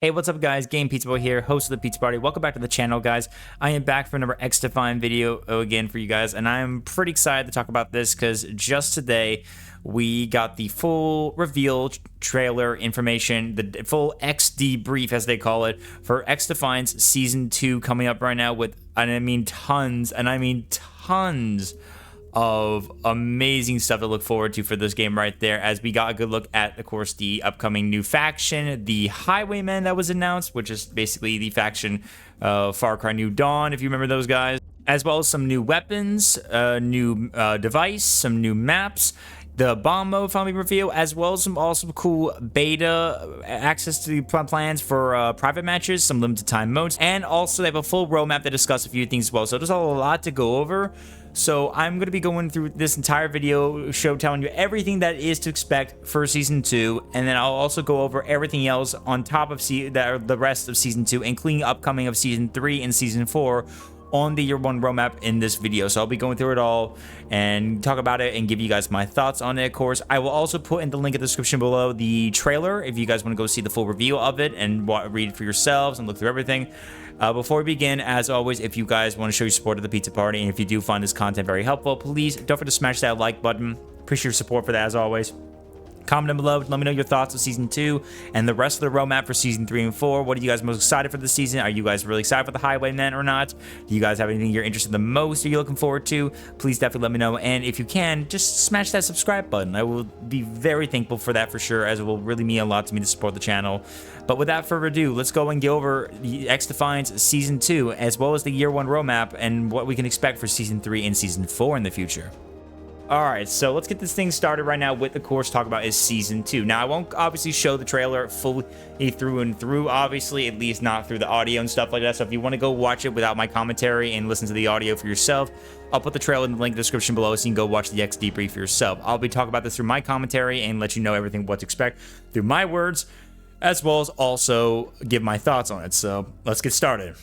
Hey, what's up, guys? Game Pizza Boy here, host of the Pizza Party. Welcome back to the channel, guys. I am back for another XDefiant video again for you guys, and I'm pretty excited to talk about this because just today we got the full reveal trailer information, the full XD brief, as they call it, for XDefiant's Season 2 coming up right now with, and I mean tons of amazing stuff to look forward to for this game right there, as we got a good look at, of course, the upcoming new faction, the Highwaymen that was announced, which is basically the faction Far Cry New Dawn, if you remember those guys, as well as some new weapons, new device, some new maps, the bomb mode finally revealed, as well as some awesome cool beta access to the plans for private matches, some limited time modes, and also they have a full roadmap that discuss a few things as well. So there's a lot to go over. So I'm going to be going through this entire video show telling you everything that is to expect for Season 2, and then I'll also go over everything else on top of the rest of Season 2, including upcoming of Season 3 and Season 4 on the Year 1 roadmap in this video. So I'll be going through it all and talk about it and give you guys my thoughts on it, of course. I will also put in the link in the description below the trailer if you guys want to go see the full review of it and read it for yourselves and look through everything. Before we begin, as always, if you guys want to show your support of the Pizza Party, and if you do find this content very helpful, please don't forget to smash that like button. Appreciate your support for that, as always. Comment down below, let me know your thoughts of Season 2 and the rest of the roadmap for Season 3 and 4. What are you guys most excited for this season? Are you guys really excited for the Highwaymen or not? Do you guys have anything you're interested in the most or you're looking forward to? Please definitely let me know. And if you can, just smash that subscribe button. I will be very thankful for that for sure, as it will really mean a lot to me to support the channel. But without further ado, let's go and go over the XDefiant's Season 2, as well as the Year 1 roadmap and what we can expect for Season 3 and Season 4 in the future. Alright, so let's get this thing started right now with, of course, talk about is Season 2. Now, I won't obviously show the trailer fully through and through, obviously, at least not through the audio and stuff like that. So if you want to go watch it without my commentary and listen to the audio for yourself, I'll put the trailer in the link in the description below so you can go watch the XD brief for yourself. I'll be talking about this through my commentary and let you know everything what to expect through my words, as well as also give my thoughts on it. So let's get started.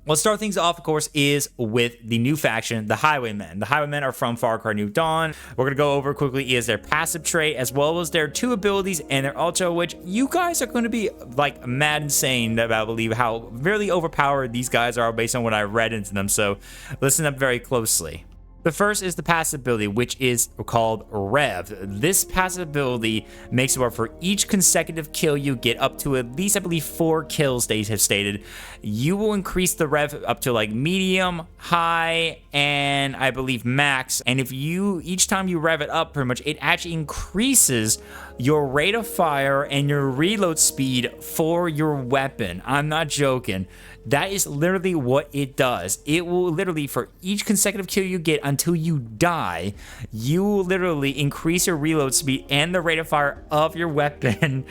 Let's start things off, of course, is with the new faction, the Highwaymen. The Highwaymen are from Far Cry New Dawn. We're going to go over quickly is their passive trait, as well as their 2 abilities and their ultra, which you guys are going to be, like, mad insane about, believe how really overpowered these guys are based on what I read into them. So listen up very closely. The first is the passive ability, which is called Rev. This passive ability makes it where for each consecutive kill you get up to at least, I believe, 4 kills, they have stated, you will increase the Rev up to like medium, high, and I believe max. And if you, each time you rev it up, pretty much, it actually increases your rate of fire and your reload speed for your weapon. I'm not joking. That is literally what it does. It will literally, for each consecutive kill you get until you die, you will literally increase your reload speed and the rate of fire of your weapon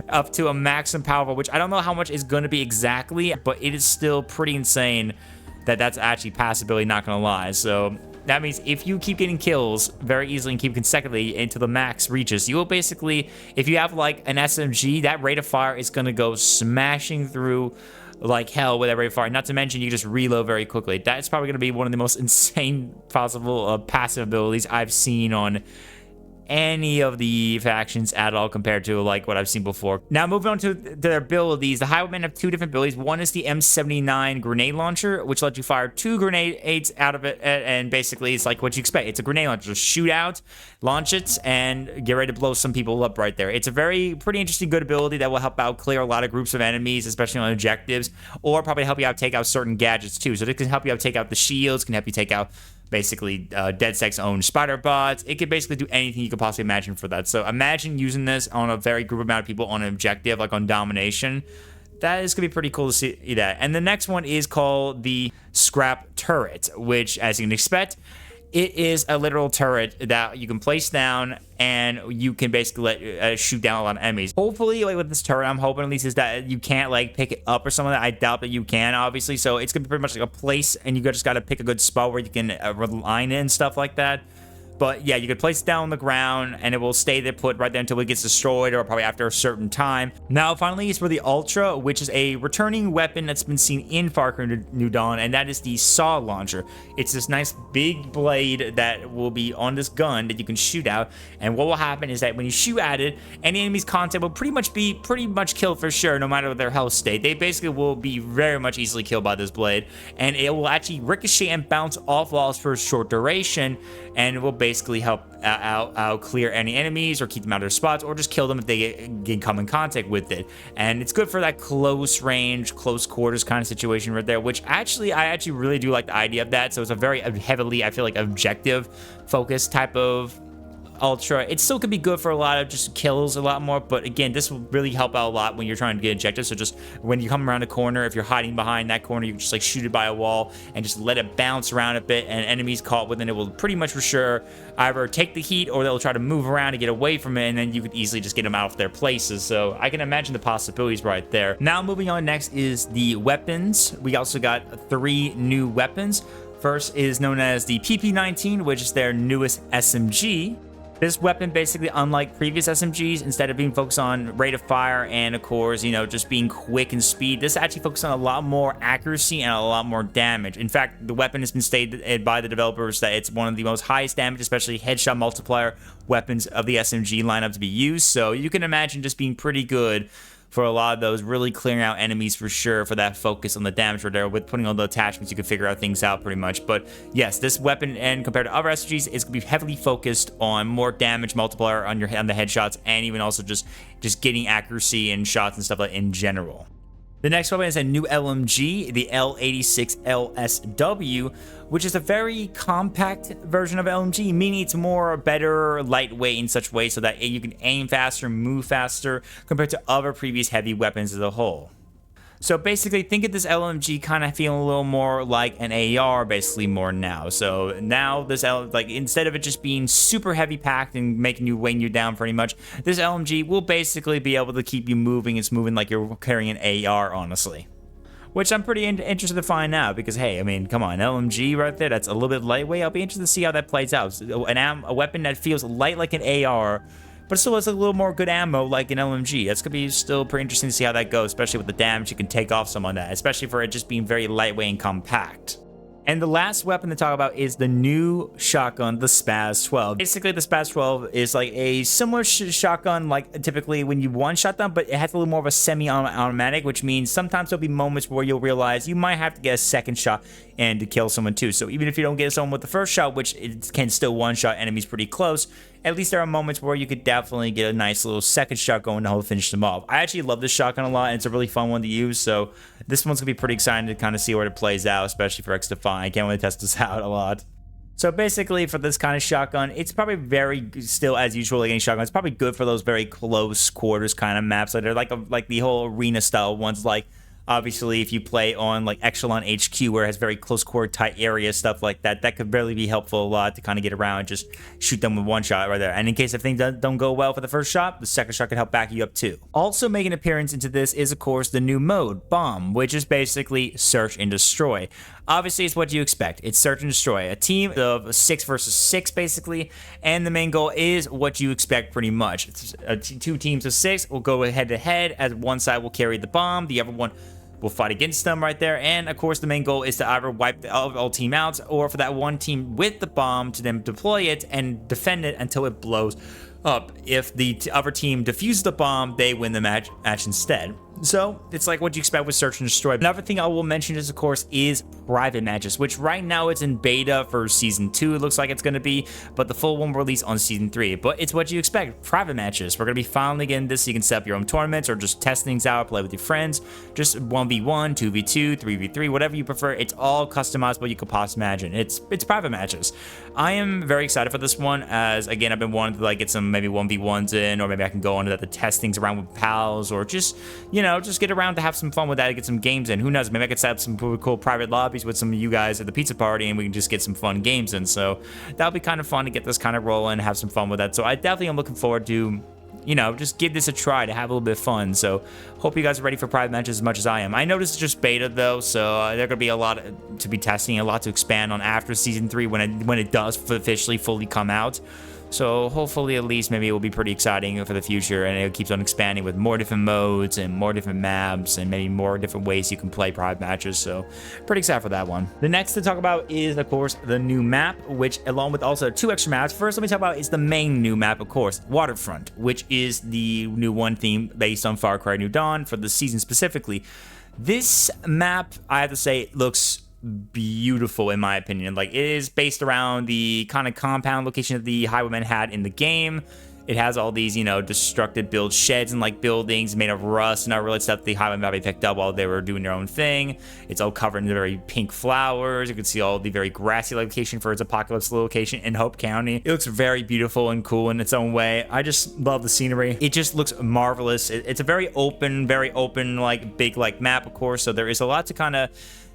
up to a maximum power, which I don't know how much is going to be exactly, but it is still pretty insane that that's actually passive ability, not going to lie. So that means if you keep getting kills very easily and keep consecutively until the max reaches, you will basically, if you have like an SMG, that rate of fire is going to go smashing through like hell with that rate of fire. Not to mention you just reload very quickly. That's probably going to be one of the most insane possible passive abilities I've seen on any of the factions at all compared to like what I've seen before. Now moving on to their abilities, the Highwaymen have 2 different abilities. One is the M79 grenade launcher, which lets you fire 2 grenades out of it, and basically it's like what you expect. It's a grenade launcher. Just shoot out, launch it, and get ready to blow some people up right there. It's a pretty interesting good ability that will help out clear a lot of groups of enemies, especially on objectives, or probably help you out take out certain gadgets too. So it can help you out take out the shields, can help you take out basically DeadSec's own spider bots. It could basically do anything you could possibly imagine for that. So imagine using this on a very group amount of people on an objective, like on domination. That is going to be pretty cool to see that. And the next one is called the Scrap Turret, which, as you can expect, it is a literal turret that you can place down and you can basically shoot down a lot of enemies. Hopefully, like with this turret, I'm hoping at least is that you can't like pick it up or something. I doubt that you can, obviously. So it's gonna be pretty much like a place, and you just gotta pick a good spot where you can align it and stuff like that. But yeah, you could place it down on the ground and it will stay there put right there until it gets destroyed, or probably after a certain time. Now, finally, is for the Ultra, which is a returning weapon that's been seen in Far Cry New Dawn, and that is the Saw Launcher. It's this nice big blade that will be on this gun that you can shoot out, and what will happen is that when you shoot at it, any enemy's contact will pretty much killed for sure, no matter their health state. They basically will be very much easily killed by this blade, and it will actually ricochet and bounce off walls for a short duration, and it will basically help out clear any enemies or keep them out of their spots, or just kill them if they come in contact with it. And it's good for that close range, close quarters kind of situation right there, which I actually really do like the idea of that. So it's a very heavily, I feel like, objective focused type of Ultra. It still could be good for a lot of just kills a lot more, but again, this will really help out a lot when you're trying to get objectives. So just when you come around a corner, if you're hiding behind that corner, you can just like shoot it by a wall and just let it bounce around a bit, and enemies caught within it will pretty much for sure either take the heat or they'll try to move around to get away from it, and then you could easily just get them out of their places. So I can imagine the possibilities right there. Now moving on, next is the weapons. We also got 3 new weapons. First is known as the PP-19, which is their newest SMG. This weapon, basically, unlike previous SMGs, instead of being focused on rate of fire and, of course, you know, just being quick and speed, this actually focuses on a lot more accuracy and a lot more damage. In fact, the weapon has been stated by the developers that it's one of the most highest damage, especially headshot multiplier weapons of the SMG lineup to be used. So you can imagine just being pretty good for a lot of those, really clearing out enemies for sure, for that focus on the damage right there. With putting all the attachments, you can figure out things out pretty much. But yes, this weapon, and compared to other SMGs, is going to be heavily focused on more damage multiplier on the headshots, and even also just getting accuracy and shots and stuff like in general. The next weapon is a new LMG, the L86 LSW, which is a very compact version of LMG, meaning it's more better, lightweight in such a way so that you can aim faster, move faster compared to other previous heavy weapons as a whole. So basically, think of this LMG kind of feeling a little more like an AR, basically more now. So now this instead of it just being super heavy packed and making you weighing you down pretty much, this LMG will basically be able to keep you moving. It's moving like you're carrying an AR, honestly. Which I'm pretty interested to find out, because hey, I mean, come on, LMG right there, that's a little bit lightweight. I'll be interested to see how that plays out. A weapon that feels light like an AR, but still has a little more good ammo like an LMG. That's going to be still pretty interesting to see how that goes, especially with the damage you can take off some on that, especially for it just being very lightweight and compact. And the last weapon to talk about is the new shotgun, the Spaz 12. Basically, the Spaz 12 is like a similar shotgun like typically when you one-shot them, but it has a little more of a semi-automatic, which means sometimes there'll be moments where you'll realize you might have to get a second shot and to kill someone too. So even if you don't get someone with the first shot, which it can still one-shot enemies pretty close, at least there are moments where you could definitely get a nice little second shot going to finish them off. I actually love this shotgun a lot, and it's a really fun one to use, so this one's going to be pretty exciting to kind of see where it plays out, especially for XDefiant. I can't really test this out a lot. So basically, for this kind of shotgun, it's probably very, still as usual like any shotgun, it's probably good for those very close quarters kind of maps. Like they're like the whole arena style ones, like obviously if you play on like Echelon HQ where it has very close quarter tight areas, stuff like that, that could really be helpful a lot to kind of get around and just shoot them with one shot right there. And in case if things don't go well for the first shot, the second shot could help back you up too. Also making an appearance into this is of course the new mode, Bomb, which is basically search and destroy. Obviously, it's what you expect. It's search and destroy. A team of 6 versus 6, basically. And the main goal is what you expect, pretty much. Two teams of 6 will go head-to-head, as one side will carry the bomb, the other one will fight against them right there. And, of course, the main goal is to either wipe the all team out, or for that one team with the bomb to then deploy it and defend it until it blows up. If the other team defuses the bomb, they win the match instead. So it's like what you expect with search and destroy. Another thing I will mention is, of course, is private matches, which right now it's in beta for season 2. It looks like it's going to be, but the full one will release on season 3. But it's what you expect, private matches. We're going to be finally getting this, so you can set up your own tournaments or just test things out, play with your friends. Just 1v1, 2v2, 3v3, whatever you prefer. It's all customizable you could possibly imagine. It's private matches. I am very excited for this one, as again I've been wanting to like get some maybe 1v1s in, or maybe I can go on to test things around with pals, or just, you know, just get around to have some fun with that and get some games in. Who knows, maybe I could set up some cool private lobbies with some of you guys at the pizza party, and we can just get some fun games in. So that'll be kind of fun to get this kind of rolling and have some fun with that. So I definitely am looking forward to you know, just give this a try to have a little bit of fun. So hope you guys are ready for private matches as much as I am. I know this is just beta though, so there are gonna be a lot to be testing, a lot to expand on after season 3 when it does officially fully come out. So hopefully at least maybe it will be pretty exciting for the future, and it keeps on expanding with more different modes and more different maps and maybe more different ways you can play private matches. So pretty excited for that one. The next to talk about is, of course, the new map, which along with also 2 extra maps. First, let me talk about is the main new map, of course, Waterfront, which is the new one theme based on Far Cry New Dawn for the season specifically. This map, I have to say, looks beautiful in my opinion. Like, it is based around the kind of compound location that the Highwaymen had in the game. It has all these, you know, destructive build sheds and like buildings made of rust and all really stuff the Highwaymen probably picked up while they were doing their own thing. It's all covered in the very pink flowers. You can see all the very grassy location for its apocalypse location in Hope County. It looks very beautiful and cool in its own way. I just love the scenery. It just looks marvelous. It's a very open, like big like map, of course. So there is a lot to kind of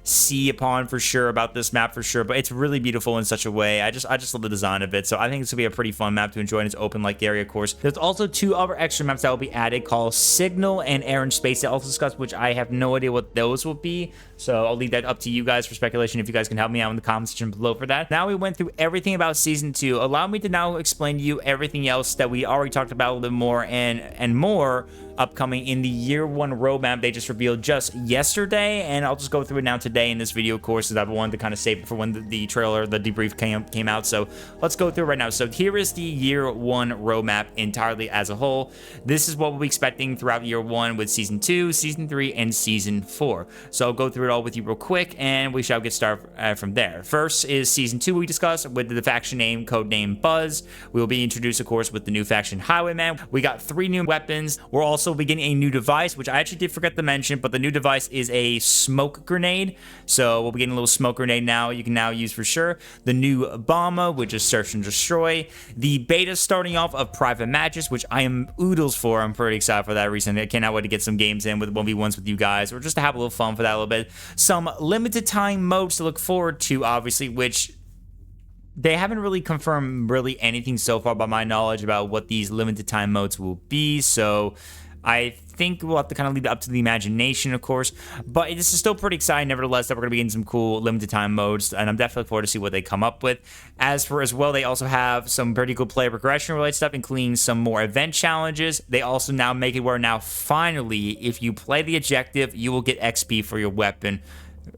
see upon for sure about this map for sure, but it's really beautiful in such a way. I just love the design of it. So I think this will be a pretty fun map to enjoy in its open like area, of course. There's also 2 other extra maps that will be added called Signal and Air and Space that I'll discuss, which I have no idea what those will be. So I'll leave that up to you guys for speculation if you guys can help me out in the comment section below for that. Now we went through everything about season 2. Allow me to now explain to you everything else that we already talked about a little bit more and more upcoming in the year 1 roadmap they just revealed just yesterday, and I'll just go through it now today in this video, of course, as I've wanted to kind of save it for when the trailer, the debrief came out. So let's go through it right now. So here is the year 1 roadmap entirely as a whole. This is what we'll be expecting throughout year 1 with season 2, season 3, and season 4. So I'll go through it all with you real quick, and we shall get started from there. First is season 2 we discussed with the faction name, codename Buzz. We will be introduced, of course, with the new faction Highwayman. We got 3 new weapons. We're also beginning a new device, which I actually did forget to mention, but the new device is a smoke grenade. So we'll be getting a little smoke grenade now you can now use for sure. The new bomber, which is search and destroy. The beta starting off of private matches, which I am oodles for. I'm pretty excited for that reason. I cannot wait to get some games in with 1v1s with you guys, or just to have a little fun for that a little bit. Some limited time modes to look forward to, obviously, which they haven't really confirmed really anything so far by my knowledge about what these limited time modes will be. So I think we'll have to kind of leave it up to the imagination, of course, but this is still pretty exciting nevertheless that we're going to be getting some cool limited time modes, and I'm definitely looking forward to see what they come up with. As well, they also have some pretty cool player progression related stuff, including some more event challenges. They also now make it where now finally, if you play the objective, you will get XP for your weapon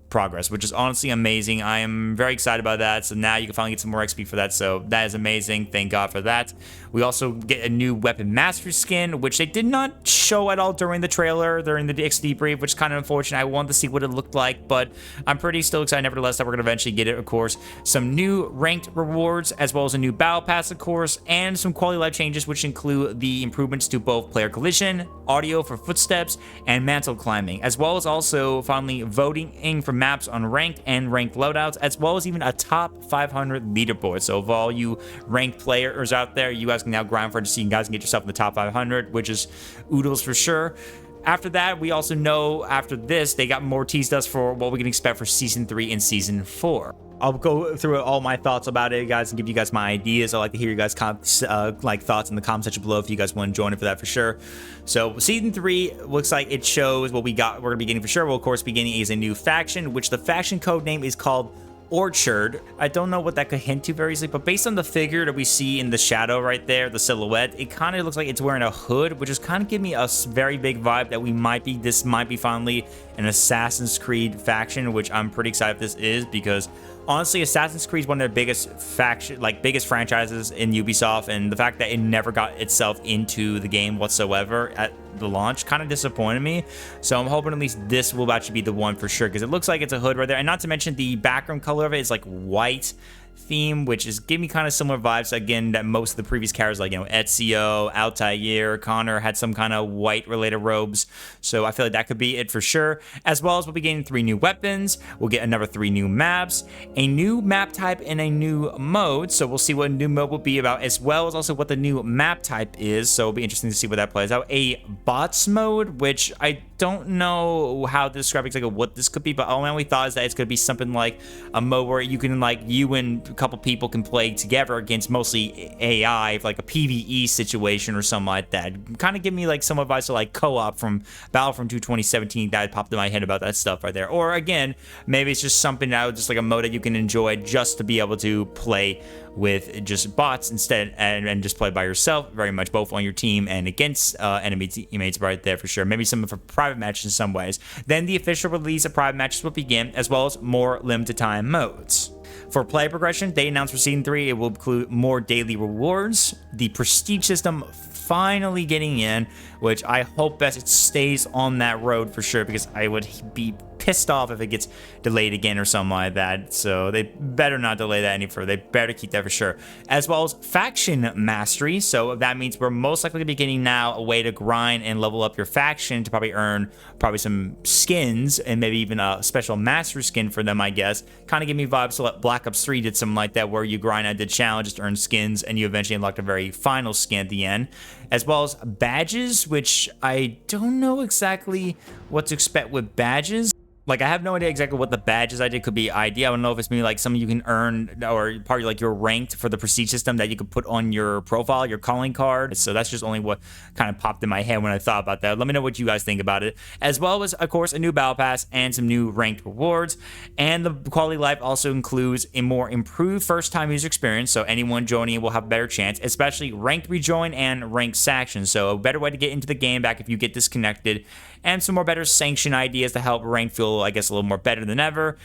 progress, which is honestly amazing. I am very excited about that. So now you can finally get some more XP for that. So that is amazing. Thank God for that. We also get a new weapon master skin, which they did not show at all during the trailer, during the XD brief, which is kind of unfortunate. I wanted to see what it looked like, but I'm pretty still excited nevertheless that we're going to eventually get it, of course. Some new ranked rewards, as well as a new battle pass, of course, and some quality life changes, which include the improvements to both player collision, audio for footsteps, and mantle climbing, as well as also finally voting for maps on ranked and ranked loadouts, as well as even a top 500 leaderboard. So of all you ranked players out there, you guys can now grind for it to see you guys can get yourself in the top 500, which is oodles for sure. After that, we also know after this, they got more teased us for what we can expect for season 3 and season 4. I'll go through all my thoughts about it, guys, and give you guys my ideas. I like to hear you guys thoughts in the comment section below if you guys want to join it for that for sure. So season 3 looks like it shows what we're gonna be getting for sure. We'll of course be getting is a new faction, which the faction code name is called Orchard. I don't know what that could hint to very easily, but based on the figure that we see in the shadow right there, the silhouette, it kind of looks like it's wearing a hood, which is kind of giving me a very big vibe that this might be finally an Assassin's Creed faction, which I'm pretty excited if this is, because honestly, Assassin's Creed is one of their biggest franchises in Ubisoft, and the fact that it never got itself into the game whatsoever at the launch kind of disappointed me. So I'm hoping at least this will actually be the one for sure, because it looks like it's a hood right there, and not to mention the background color of it is like white theme, which is giving me kind of similar vibes again that most of the previous characters, like, you know, Ezio, Altair, Connor, had some kind of white related robes. So I feel like that could be it for sure. As well as we'll be getting 3 new weapons, we'll get another 3 new maps, a new map type, and a new mode. So we'll see what a new mode will be about, as well as also what the new map type is. So it'll be interesting to see what that plays out. A bots mode, which I don't know how to describe exactly what this could be, but all my only thought is that it's going to be something like a mode where you can, like, you and a couple people can play together against mostly AI, like a PvE situation or something like that. Kind of give me like some advice to like co-op from Battlefront 2 2017 that popped in my head about that stuff right there. Or again, maybe it's just something that just like a mode that you can enjoy just to be able to play with just bots instead, and just play by yourself, very much both on your team and against enemy teammates right there for sure. Maybe something for private matches in some ways. Then the official release of private matches will begin, as well as more limited time modes. For player progression, they announced for Season 3 it will include more daily rewards, the prestige system finally getting in, which I hope that it stays on that road for sure, because I would be pissed off if it gets delayed again or something like that. So they better not delay that any further. They better keep that for sure. As well as faction mastery. So that means we're most likely to be getting now a way to grind and level up your faction to probably earn some skins and maybe even a special master skin for them, I guess. Kind of give me vibes to what Black Ops 3 did, something like that, where you grind and did challenges to earn skins and you eventually unlocked a very final skin at the end. As well as badges, which I don't know exactly what to expect with badges. Like, I have no idea exactly what the badges I did could be ID. I don't know if it's maybe like something you can earn, or part of like your ranked for the prestige system that you could put on your profile, your calling card. So that's just only what kind of popped in my head when I thought about that. Let me know what you guys think about it. As well as, of course, a new battle pass and some new ranked rewards. And the quality of life also includes a more improved first-time user experience. So anyone joining will have a better chance, especially ranked rejoin and ranked sections. So a better way to get into the game back if you get disconnected. And some more better sanction ideas to help rank feel, I guess, a little more better than ever.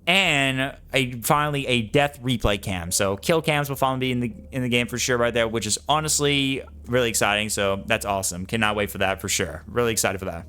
And finally a death replay cam. So kill cams will finally be in the game for sure right there, which is honestly really exciting. So that's awesome. Cannot wait for that for sure. Really excited for that.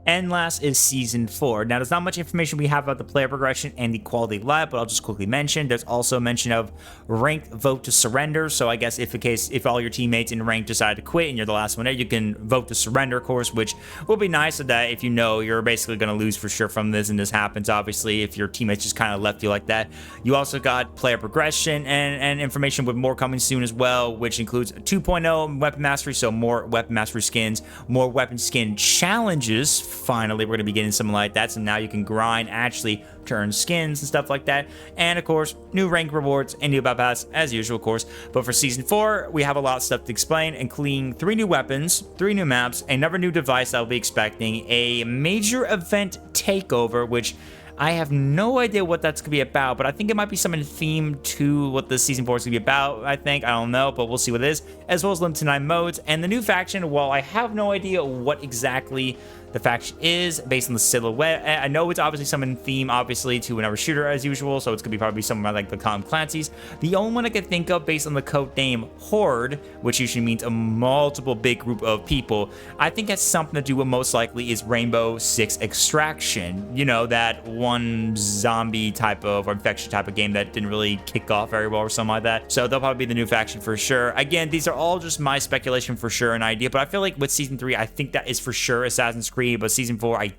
And last is Season 4. Now, there's not much information we have about the player progression and the quality of life, but I'll just quickly mention. There's also mention of ranked vote to surrender. So I guess if all your teammates in rank decide to quit and you're the last one there, you can vote to surrender, of course, which will be nice so that if you know you're basically going to lose for sure from this, and this happens, obviously, if your teammates just kind of left you like that. You also got player progression and information with more coming soon as well, which includes 2.0 weapon mastery, so more weapon mastery skins, more weapon skin challenges. Finally, we're going to be getting something like that, so now you can grind actually to earn skins and stuff like that. And of course, new rank rewards and new battle pass as usual, of course. But for Season 4, we have a lot of stuff to explain, including 3 new weapons, 3 new maps, another new device I'll be expecting, a major event takeover, which I have no idea what that's going to be about, but I think it might be something themed to what the Season 4 is going to be about, I think. I don't know, but we'll see what it is. As well as limited time modes and the new faction. While I have no idea what exactly the faction is based on the silhouette, I know it's obviously something theme, obviously, to another shooter as usual, so it's going to be probably something like the Tom Clancy's. The only one I can think of based on the code name Horde, which usually means a multiple big group of people, I think has something to do with, most likely, is Rainbow Six Extraction. You know, that one zombie type of, or infection type of game that didn't really kick off very well or something like that. So they'll probably be the new faction for sure. Again, these are all just my speculation for sure, an idea, but I feel like with Season 3, I think that is for sure Assassin's Creed, but Season 4, I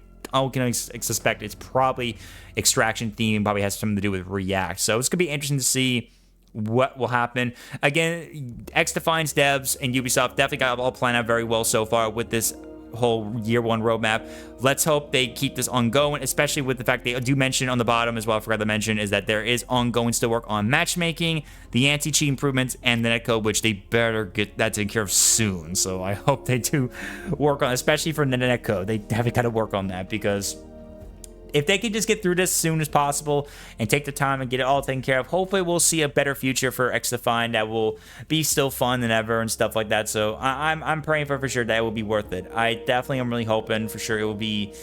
can suspect it's probably Extraction theme, probably has something to do with React. So it's going to be interesting to see what will happen. Again, XDefiant's devs and Ubisoft definitely got it all planned out very well so far with this whole year 1 roadmap. Let's hope they keep this ongoing, especially with the fact they do mention on the bottom as well, I forgot to mention, is that there is ongoing still work on matchmaking, the anti-cheat improvements, and the netcode, which they better get that taken care of soon. So I hope they do work on, especially for the netcode. They definitely got to work on that, because if they can just get through this as soon as possible and take the time and get it all taken care of, hopefully we'll see a better future for XDefiant that will be still fun than ever and stuff like that. So I'm praying for sure that it will be worth it. I definitely am really hoping for sure it will be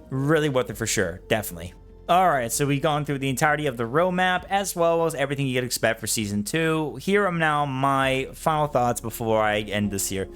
really worth it for sure. Definitely. Alright, so we've gone through the entirety of the roadmap as well as everything you could expect for Season 2. Here are now my final thoughts before I end this here.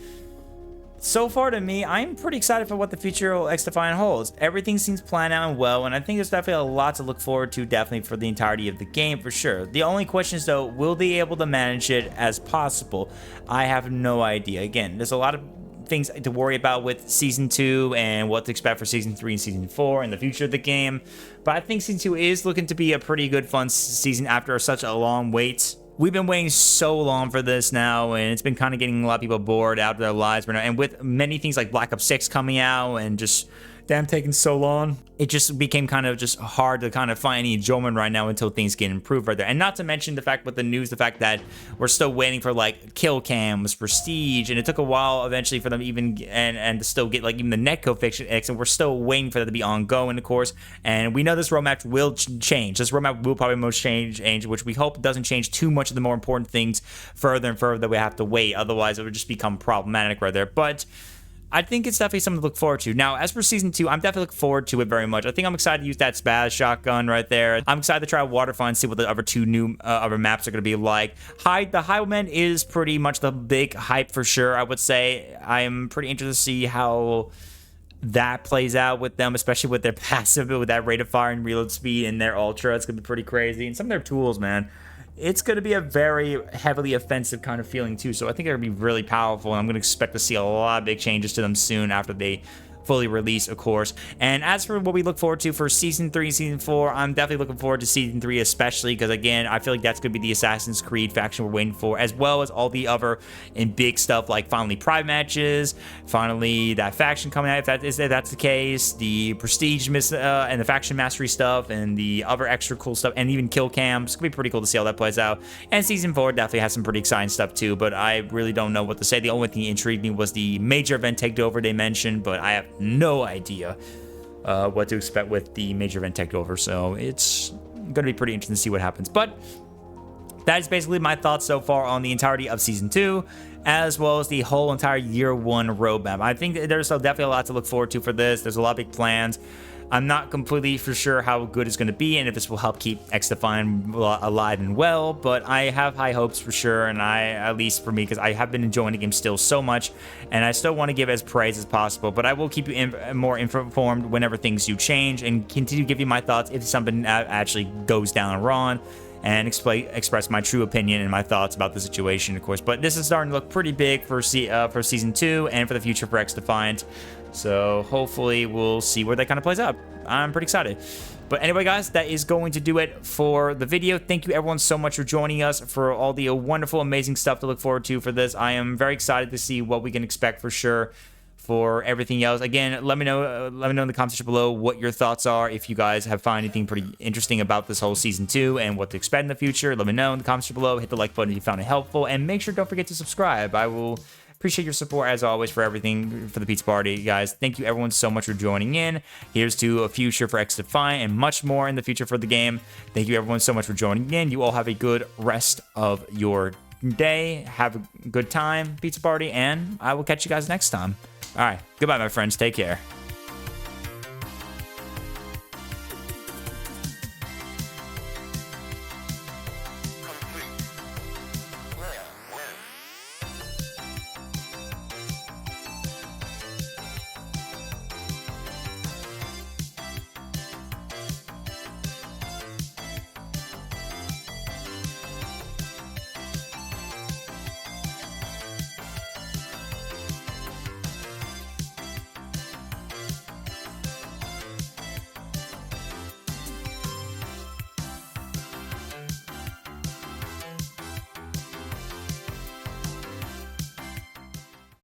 So far to me, I'm pretty excited for what the future of XDefiant holds. Everything seems planned out and well, and I think there's definitely a lot to look forward to, definitely for the entirety of the game for sure. The only question is though, will they be able to manage it as possible? I have no idea. Again, there's a lot of things to worry about with Season 2 and what to expect for Season 3 and Season 4 and the future of the game. But I think Season 2 is looking to be a pretty good fun season after such a long wait. We've been waiting so long for this now, and it's been kind of getting a lot of people bored out of their lives right now. And with many things like Black Ops 6 coming out and just damn taking so long. It just became kind of just hard to kind of find any enjoyment right now until things get improved right there. And not to mention the fact with the news, the fact that we're still waiting for like kill cams, prestige, and it took a while eventually for them even and to still get like even the netcode fiction X, and we're still waiting for that to be ongoing, of course. And we know this roadmap will change. This roadmap will probably most change, which we hope doesn't change too much of the more important things further and further that we have to wait. Otherwise, it would just become problematic right there. But I think it's definitely something to look forward to. Now, as for Season 2, I'm definitely looking forward to it very much. I think I'm excited to use that Spaz shotgun right there. I'm excited to try Waterfront and see what the other two new other maps are going to be like. The Highwayman is pretty much the big hype for sure, I would say. I'm pretty interested to see how that plays out with them, especially with their passive, with that rate of fire and reload speed and their ultra. It's going to be pretty crazy. And some of their tools, man. It's going to be a very heavily offensive kind of feeling too, so I think they're going to be really powerful, and I'm going to expect to see a lot of big changes to them soon after they fully release, of course. And as for what we look forward to for Season 3 and Season 4, I'm definitely looking forward to Season 3 especially, because again, I feel like that's going to be the Assassin's Creed faction we're waiting for, as well as all the other and big stuff like finally Pride matches, finally that faction coming out, if that's the case, the Prestige and the Faction Mastery stuff, and the other extra cool stuff, and even kill cams. It's going to be pretty cool to see how that plays out. And Season 4 definitely has some pretty exciting stuff too, but I really don't know what to say. The only thing that intrigued me was the major event takeover they mentioned, but I have no idea what to expect with the major event takeover, so it's going to be pretty interesting to see what happens. But that is basically my thoughts so far on the entirety of Season 2, as well as the whole entire Year 1 roadmap. I think there's definitely a lot to look forward to for this. There's a lot of big plans. I'm not completely for sure how good it's going to be and if this will help keep XDefiant alive and well, but I have high hopes for sure, and at least for me, because I have been enjoying the game still so much, and I still want to give as praise as possible, but I will keep you more informed whenever things do change, and continue to give you my thoughts if something actually goes down wrong, and express my true opinion and my thoughts about the situation, of course. But this is starting to look pretty big for Season 2 and for the future for XDefiant. So hopefully we'll see where that kind of plays out. I'm pretty excited. But anyway, guys, that is going to do it for the video. Thank you, everyone, so much for joining us, for all the wonderful, amazing stuff to look forward to for this. I am very excited to see what we can expect for sure. For everything else, again, let me know in the comments section below what your thoughts are. If you guys have found anything pretty interesting about this whole Season 2 and what to expect in the future, let me know in the comments section below. Hit the like button if you found it helpful, and make sure don't forget to subscribe. I will appreciate your support as always for everything for the pizza party, guys. Thank you everyone so much for joining in. Here's to a future for XDefiant and much more in the future for the game. Thank you everyone so much for joining in. You all have a good rest of your day. Have a good time, pizza party, and I will catch you guys next time. All right, goodbye, my friends. Take care.